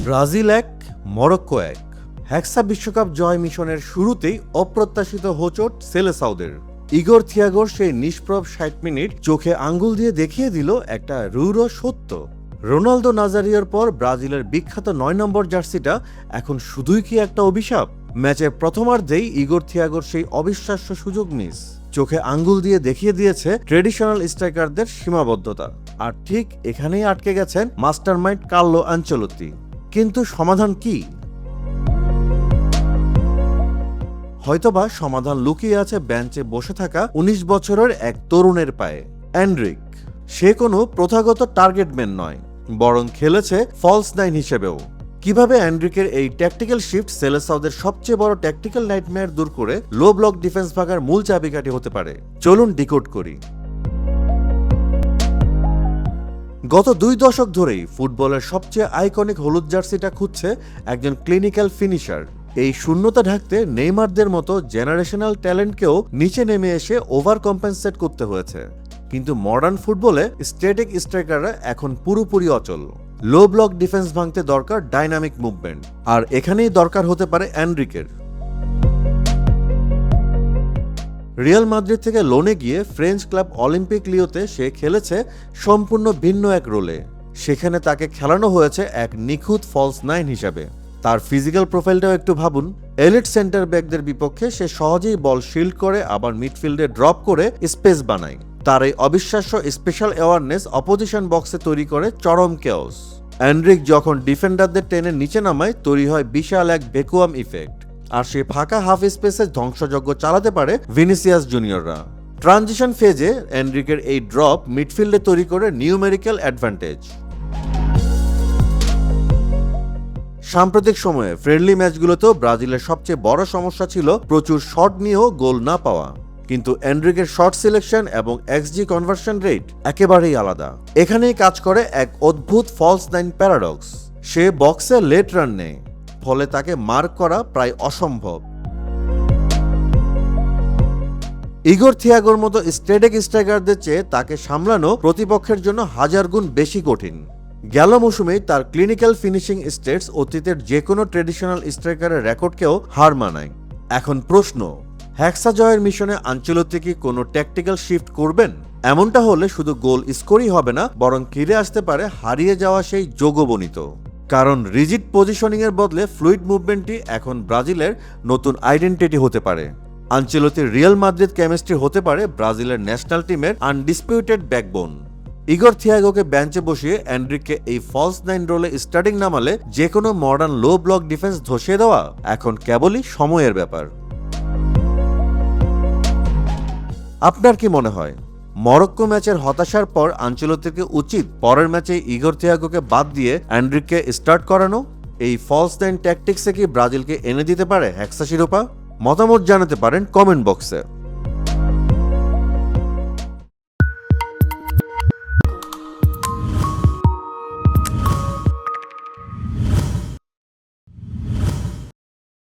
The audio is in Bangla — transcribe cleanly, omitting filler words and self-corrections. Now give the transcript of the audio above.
Brazil ১, Morocco ১। হেক্সা বিশ্বকাপ জয় মিশনের শুরুতেই অপ্রত্যাশিত হোঁচট সেলেসাওদের। ইগর থিয়াগোর সেই নিষ্প্রভ ৬০ মিনিট চোখে আঙ্গুল দিয়ে দেখিয়ে দিল একটা রূঢ় সত্য। রোনালদো নাজারিওর পর ব্রাজিলের বিখ্যাত ৯ নম্বর জার্সিটা এখন শুধুই কি একটা অভিশাপ? ম্যাচের প্রথমার্ধেই ইগর থিয়াগোর সেই অবিশ্বাস্য সুযোগ মিস। চোখে আঙ্গুল দিয়ে দেখিয়ে দিয়েছে ট্রেডিশনাল স্ট্রাইকারদের সীমাবদ্ধতা। আর ঠিক এখানেই আটকে গেছেন মাস্টারমাইন্ড কার্লো আনচেলত্তি। কিন্তু সমাধান কি? হয়তোবা সমাধান লুকিয়ে আছে বেঞ্চে বসে থাকা ১৯ বছরের এক তরুণের পায়ে, এনরিক। সে কোনো প্রথাগত টার্গেটম্যান নয়, বরং খেলেছে ফলস নাইন হিসেবেও। কিভাবে এনরিকের এই ট্যাকটিক্যাল শিফট সেলেসাওদের সবচেয়ে বড় ট্যাকটিক্যাল নাইটমেয়ার দূর করে লো ব্লক ডিফেন্স ভাগার মূল চাবিকাঠি হতে পারে, চলুন ডিকোড করি। গত ২ দশক ধরেই ফুটবলের সবচেয়ে আইকনিক হলুদ জার্সিটা খুঁজছে একজন ক্লিনিক্যাল ফিনিশার। এই শূন্যতা ঢাকতে নেইমারদের মতো জেনারেশনাল ট্যালেন্টকেও নিচে নেমে এসে ওভার কম্পেনসেট করতে হয়েছে। কিন্তু মডার্ন ফুটবলে স্ট্যাটিক স্ট্রাইকাররা এখন পুরোপুরি অচল। লো ব্লক ডিফেন্স ভাঙতে দরকার ডাইনামিক মুভমেন্ট, আর এখানেই দরকার হতে পারে এনরিকের। রিয়াল মাদ্রিদ থেকে লোনে গিয়ে ফ্রেঞ্চ ক্লাব অলিম্পিক লিওতে সে খেলেছে সম্পূর্ণ ভিন্ন এক রোলে। সেখানে তাকে খেলানো হয়েছে এক নিখুঁত ফলস নাইন হিসাবে। তার ফিজিক্যাল প্রোফাইলটাও একটু ভাবুন। এলিট সেন্টার ব্যাকদের বিপক্ষে সে সহজেই বল শিল্ড করে আবার মিডফিল্ডে ড্রপ করে স্পেস বানায়। তার এই অবিশ্বাস্য স্পেশাল অ্যাওয়ারনেস অপোজিশন বক্সে তৈরি করে চরম কেওস। এনরিক যখন ডিফেন্ডারদের টেনে নিচে নামায় তৈরি হয় বিশাল এক ভ্যাকুয়াম ইফেক্ট। আর সে ফাঁকা হাফ স্পেসে ধ্বংসযজ্ঞ চালাতে পারে ভিনিসিয়াস জুনিয়ররা। ট্রানজিশন ফেজে এনরিকের এই ড্রপ মিডফিল্ডে তৈরি করে নিউমেরিক্যাল অ্যাডভান্টেজ। সাম্প্রতিক সময়ে ফ্রেন্ডলি ম্যাচগুলোতেও ব্রাজিলের সবচেয়ে বড় সমস্যা ছিল প্রচুর শট নিয়েও গোল না পাওয়া। কিন্তু এনরিকের শট সিলেকশন এবং এক্সজি কনভার্সন রেট একেবারেই আলাদা। এখানেই কাজ করে এক অদ্ভুত ফলস নাইন প্যারাডক্স। সে বক্সে লেট রান নেয়, ফলে তাকে মার্ক করা প্রায় অসম্ভব। ইগর থিয়াগোর মতো স্ট্যাটিক স্ট্রাইকারদের চেয়ে তাকে সামলানো প্রতিপক্ষের জন্য হাজার গুণ বেশি কঠিন। গেল মৌসুমেই তার ক্লিনিক্যাল ফিনিশিং স্টেটস অতীতের যে কোনো ট্রেডিশনাল স্ট্রাইকারের রেকর্ডকেও হার মানায়। এখন প্রশ্ন, হেক্সা জয়ের মিশনে আনচেলত্তি কি কোনো ট্যাকটিক্যাল শিফট করবেন? এমনটা হলে শুধু গোল স্কোরই হবে না, বরং ফিরে আসতে পারে হারিয়ে যাওয়া সেই যোগবনিত। কারণ রিজিড পজিশনিংয়ের বদলে ফ্লুইড মুভমেন্টই এখন ব্রাজিলের নতুন আইডেন্টিটি হতে পারে। আনচেলত্তির রিয়াল মাদ্রিদ কেমিস্ট্রি হতে পারে ব্রাজিলের ন্যাশনাল টিমের আনডিসপিউটেড ব্যাকবোন। ইগর থিয়াগোকে বেঞ্চে বসিয়ে এনরিককে এই ফলস নাইন রোলে স্টার্টিং নামালে যে কোনো মডার্ন লো ব্লক ডিফেন্স ধসিয়ে দেওয়া এখন কেবলই সময়ের ব্যাপার। আপনার কি মনে হয়, মরক্কো ম্যাচের হতাশার পর আনচেলত্তির উচিত পরের ম্যাচে ইগর থিয়াগোকে বাদ দিয়ে এনরিককে স্টার্ট করানো? এই ফলস নাইন ট্যাকটিক্সে কি ব্রাজিলকে এনে দিতে পারে হেক্সা শিরোপা? মতামত জানাতে পারেন কমেন্ট বক্সে।